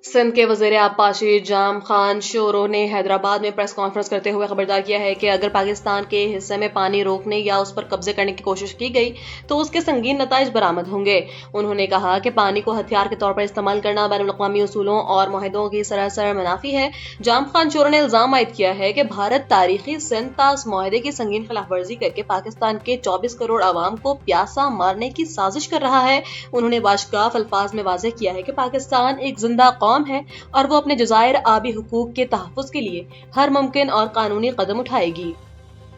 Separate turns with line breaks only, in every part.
सिंध के वज़ीर आबपाशी जाम खान शोरो ने हैदराबाद में प्रेस कॉन्फ्रेंस करते हुए खबरदार किया है कि अगर पाकिस्तान के हिस्से में पानी रोकने या उस पर कब्जे करने की कोशिश की गई तो उसके संगीन नताइज बरामद होंगे। उन्होंने कहा कि पानी को हथियार के तौर पर इस्तेमाल करना बैनुल-अक़वामी उसूलों और मुआहदों की सरासर मुनाफी है। जाम खान शोरो ने इल्जाम आयद किया है कि भारत तारीखी सिंध तास मुआहदे की संगीन खिलाफ वर्जी करके पाकिस्तान के 24 करोड़ आवाम को प्यासा मारने की साजिश कर रहा है। उन्होंने बाशगाफ अल्फाज में वाज़ेह किया है कि पाकिस्तान एक जिंदा कौम है और वो अपने जज़ायर आबी हुकूक के तहफ़्फ़ुज़ के लिए हर मुमकिन और कानूनी कदम उठाएगी।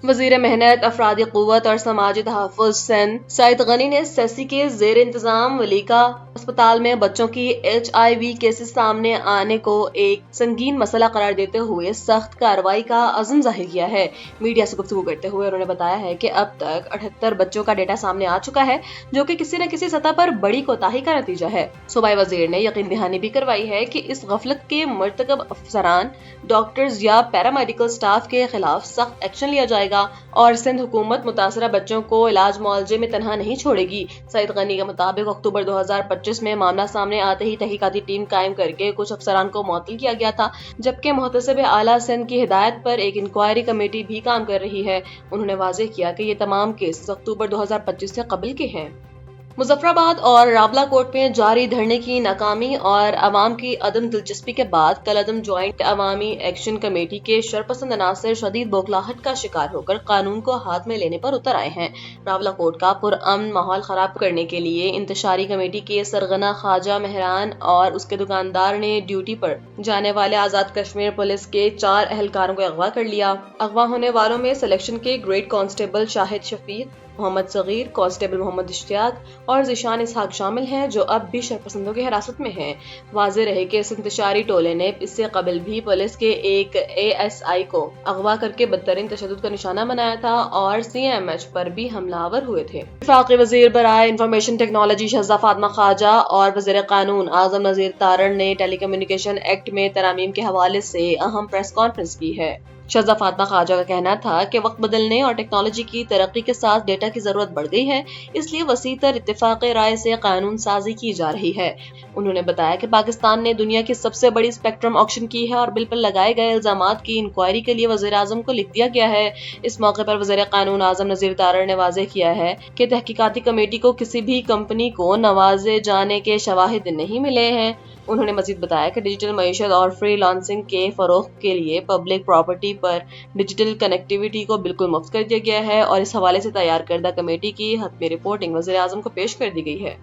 वज़ीर मेहनत, अफरादी क़ुव्वत और समाजी तहफ़्फ़ुज़ सिंध सईद गनी ने सेसी के ज़ेर इंतज़ाम वलीका अस्पताल में बच्चों की HIV केसेस सामने आने को एक संगीन मसला करार देते हुए सख्त कार्रवाई का अज़्म ज़ाहिर किया है। मीडिया से गुफ्तगू करते हुए उन्होंने बताया है कि अब तक 78 बच्चों का डेटा सामने आ चुका है, जो कि किसी न किसी सतह पर बड़ी कोताही का नतीजा है। सूबाई वज़ीर ने यकीन दहानी भी करवाई है कि इस गफलत के मर्तकब अफसरान, डॉक्टर्स या पैरामेडिकल स्टाफ के खिलाफ सख्त एक्शन लिया जाएगा और सिंध हुकूमत मुतासरा बच्चों को इलाज मुआलजे में तनहा नहीं छोड़ेगी। सईद गनी के मुताबिक अक्टूबर 2025 में मामला सामने आते ही तहकीकाती टीम कायम करके कुछ अफसरान को मुअत्तल किया गया था, जबकि मुहतसिब आला सिंध की हिदायत पर एक इंक्वायरी कमेटी भी काम कर रही है। उन्होंने वाज़ेह किया कि ये तमाम केस अक्टूबर 2025 से कबल के हैं। मुजफ्फराबाद और रावलाकोट में जारी धरने की नाकामी और अवाम की अदम दिलचस्पी के बाद कल अदम ज्वाइंट अवामी एक्शन कमेटी के शरपसंद अनासर शदीद बौखलाहट का शिकार होकर कानून को हाथ में लेने पर उतर आए हैं। रावलाकोट का पुरअमन माहौल खराब करने के लिए इंतशारी कमेटी के सरगना ख्वाजा मेहरान और उसके दुकानदार ने ड्यूटी पर जाने वाले आजाद कश्मीर पुलिस के 4 अहलकारों को अगवा कर लिया। अगवा होने वालों में सिलेक्शन के grade constable Shahid Shafiq, Mohammad Sagir, constable Mohammad Ishtiaq और ज़िशान इसहाक शामिल हैं, जो अब भी शरपसंदों की हिरासत में हैं। वाज़ेह रहे कि इस इंतशारी टोले ने इससे कबल भी पुलिस के एक ASI को अगवा करके बदतरीन तशद्दुद का निशाना बनाया था और CMH पर भी हमलावर हुए थे। वफाकी वज़ीर बराए इंफॉर्मेशन टेक्नोलॉजी शहज़ा फातिमा ख्वाजा और वज़ीर कानून आज़म नज़ीर तारण ने टेलीकम्युनिकेशन एक्ट में तरमीम के हवाले से अहम प्रेस कॉन्फ्रेंस की है। शहज़ा फातिमा ख्वाजा का कहना था कि वक्त बदलने और टेक्नोलॉजी की तरक्की के साथ डेटा की जरूरत बढ़ गई है, इसलिए वसीतर इत्तेफाक़ राय से कानून साजी की जा रही है। उन्होंने बताया कि पाकिस्तान ने दुनिया की सबसे बड़ी स्पेक्ट्रम ऑक्शन की है और बिल पर लगाए गए इल्जामात की इंक्वायरी के लिए वज़ीर आज़म को लिख दिया गया है। इस मौके पर वज़ीर कानून आज़म नज़ीर तारण ने वाज़ेह किया है कि तहकीकाती कमेटी को किसी भी कंपनी को नवाजे जाने के शवाहिद नहीं मिले हैं। उन्होंने मजीद बताया कि डिजिटल मईशत और फ्रीलांसिंग के फरोग के लिए पब्लिक प्रॉपर्टी पर डिजिटल कनेक्टिविटी को बिल्कुल मुफ्त कर दिया गया है और इस हवाले से तैयार करदा कमेटी की हतमी रिपोर्टिंग वज़ीर आज़म को पेश कर दी गई है।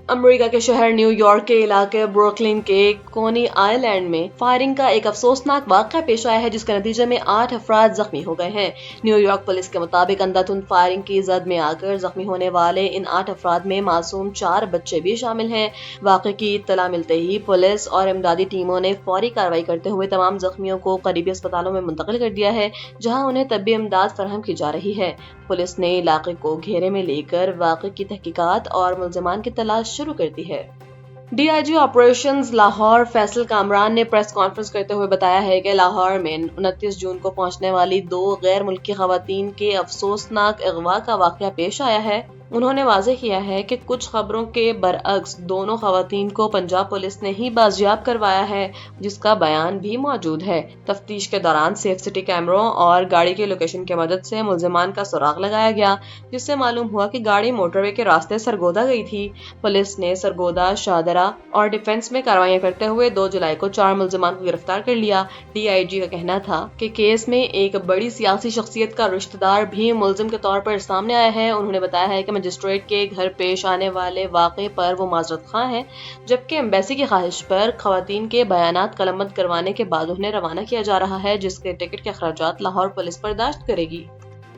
अमेरिका के शहर न्यूयॉर्क के इलाके ब्रुकलिन के कोनी आइलैंड में फायरिंग का एक अफसोसनाक वाक़या पेश आया है, जिसके नतीजे में 8 अफराद जख्मी हो गए हैं। न्यूयॉर्क पुलिस के मुताबिक अंधाधुंध फायरिंग की जद में आकर जख्मी होने वाले इन 8 अफराद में मासूम 4 बच्चे भी शामिल हैं। वाक़े की इत्तला मिलते ही पुलिस और इमदादी टीमों ने फौरी कार्रवाई करते हुए तमाम जख्मियों को करीबी अस्पतालों में मुंतकिल कर दिया है, जहाँ उन्हें तबी इमदाद फराहम की जा रही है। पुलिस ने इलाके को घेरे में लेकर वाक़े की तहकीकात और मुल्ज़िमान की तलाश शुरू कर दी है। DIG ऑपरेशंस लाहौर फैसल कामरान ने प्रेस कॉन्फ्रेंस करते हुए बताया है कि लाहौर में 29 जून को पहुंचने वाली 2 गैर मुल्की खवातीन के अफसोसनाक अगवा का वाक़या पेश आया है। उन्होंने वाज़ेह किया है कि कुछ खबरों के बरअक्स दोनों खवातीन को पंजाब पुलिस ने ही बाजियाब करवाया है, जिसका बयान भी मौजूद है। तफ्तीश के दौरान सेफ सिटी कैमरों और गाड़ी की लोकेशन की मदद से मुल्ज़िमान का सुराग लगाया गया, जिससे मालूम हुआ कि गाड़ी मोटरवे के रास्ते सरगोदा गई थी। पुलिस ने सरगोदा, शाहदरा और डिफेंस में कार्रवाई करते हुए 2 जुलाई को 4 मुल्ज़िमान को गिरफ्तार कर लिया। DIG का कहना था कि केस में एक बड़ी सियासी शख्सियत का रिश्तेदार भी मुल्ज़िम के तौर पर सामने आया है। उन्होंने बताया है कि मजिस्ट्रेट के घर पेश आने वाले वाक़े पर वो माजरत ख़्वाह हैं, जबकि एम्बेसी की ख्वाहिश पर खवातीन के बयानात कलमबंद करवाने के बाद उन्हें रवाना किया जा रहा है, जिसके टिकट के अखराजात लाहौर पुलिस बर्दाश्त करेगी।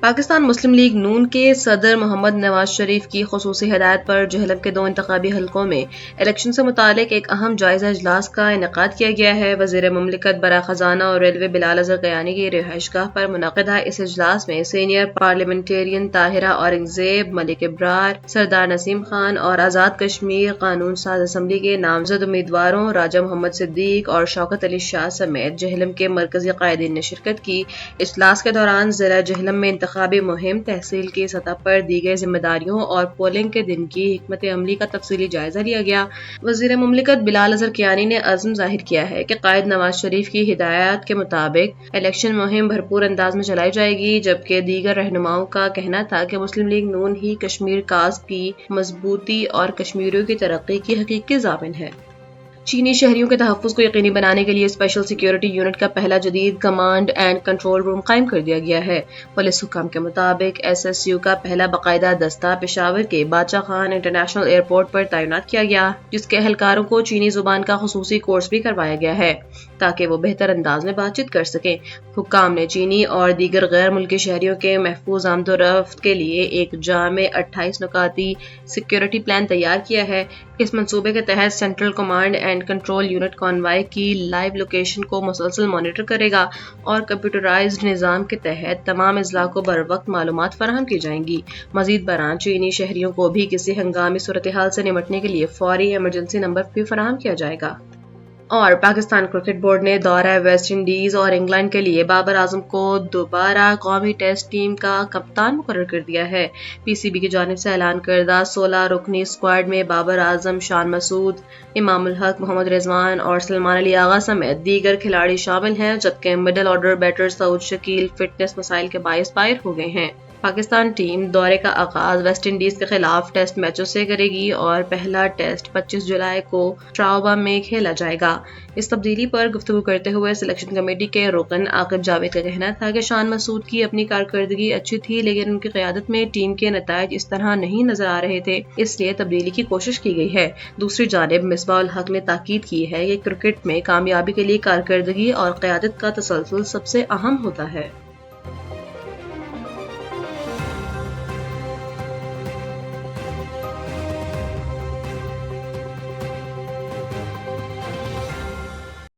पाकिस्तान मुस्लिम लीग नून के सदर मोहम्मद नवाज शरीफ की खुसूसी हिदायत पर जहलम के 2 इंतखाबी हलकों में इलेक्शन से मुतालिक एक अहम जायजा इजलास का इनेकाद किया गया है। वज़ीर मुमलिकत बरा खजाना और रेलवे बिलाल अज़हर कयानी की रिहाइशगाह पर मुनक़िदा इस इजलास में सीनियर पार्लियामेंटेरियन ताहिरा औरंगज़ेब, मलिक इब्रार, सरदार नसीम खान और आज़ाद कश्मीर कानून साज असम्बली के नामजद उम्मीदवारों राजा मोहम्मद सिद्दीक और शौकत अली शाह समेत जहलम के मरकजी कायदीन ने शिरकत की। इजलास के दौरान ज़िला जहलम में انتخابی مہم، تحصیل کی سطح پر دی گئی ذمہ داریوں اور پولنگ کے دن کی حکمت عملی کا تفصیلی جائزہ لیا گیا۔ وزیر مملکت بلال اظہر کیانی نے عزم ظاہر کیا ہے کہ قائد نواز شریف کی ہدایات کے مطابق الیکشن مہم بھرپور انداز میں چلائی جائے گی، جبکہ دیگر رہنماؤں کا کہنا تھا کہ مسلم لیگ نون ہی کشمیر کاز کی مضبوطی اور کشمیریوں کی ترقی کی حقیقی ضامن ہے۔ چینی شہریوں کے تحفظ کو یقینی بنانے کے لیے اسپیشل سیکیورٹی یونٹ کا پہلا جدید کمانڈ اینڈ کنٹرول روم قائم کر دیا گیا ہے۔ پولیس حکام کے مطابق SSU کا پہلا باقاعدہ دستہ پشاور کے بادشاہ خان انٹرنیشنل ایئرپورٹ پر تعینات کیا گیا، جس کے اہلکاروں کو چینی زبان کا خصوصی کورس بھی کروایا گیا ہے تاکہ وہ بہتر انداز میں بات چیت کر سکیں۔ حکام نے چینی اور دیگر غیر ملکی شہریوں کے محفوظ آمد و رفت کے لیے ایک جامع 28 نکاتی سیکیورٹی پلان تیار کیا ہے۔ اس منصوبے کے تحت central command and control unit کانوائے کی لائیو لوکیشن کو مسلسل مانیٹر کرے گا اور کمپیوٹرائزڈ نظام کے تحت تمام اضلاع کو بروقت معلومات فراہم کی جائیں گی۔ مزید برآں چینی شہریوں کو بھی کسی ہنگامی صورتحال سے نمٹنے کے لیے فوری ایمرجنسی نمبر بھی فراہم کیا جائے گا۔ اور پاکستان کرکٹ بورڈ نے دورہ ویسٹ انڈیز اور انگلینڈ کے لیے بابر اعظم کو دوبارہ قومی ٹیسٹ ٹیم کا کپتان مقرر کر دیا ہے۔ PCB کی جانب سے اعلان کردہ 16 رکنی اسکواڈ میں بابر اعظم، شان مسعود، امام الحق، محمد رضوان اور سلمان علی آغا سمیت دیگر کھلاڑی شامل ہیں، جبکہ مڈل آرڈر بیٹر سعود شکیل فٹنس مسائل کے باعث باہر ہو گئے ہیں۔ پاکستان ٹیم دورے کا آغاز ویسٹ انڈیز کے خلاف ٹیسٹ میچوں سے کرے گی اور پہلا ٹیسٹ 25 جولائی کو ٹراوبا میں کھیلا جائے گا۔ اس تبدیلی پر گفتگو کرتے ہوئے سلیکشن کمیٹی کے رکن عاقب جاوید کا کہنا تھا کہ شان مسعود کی اپنی کارکردگی اچھی تھی، لیکن ان کی قیادت میں ٹیم کے نتائج اس طرح نہیں نظر آ رہے تھے، اس لیے تبدیلی کی کوشش کی گئی ہے۔ دوسری جانب مصباح الحق نے تاکید کی ہے کہ کرکٹ میں کامیابی کے لیے کارکردگی اور قیادت کا تسلسل سب سے اہم ہوتا ہے۔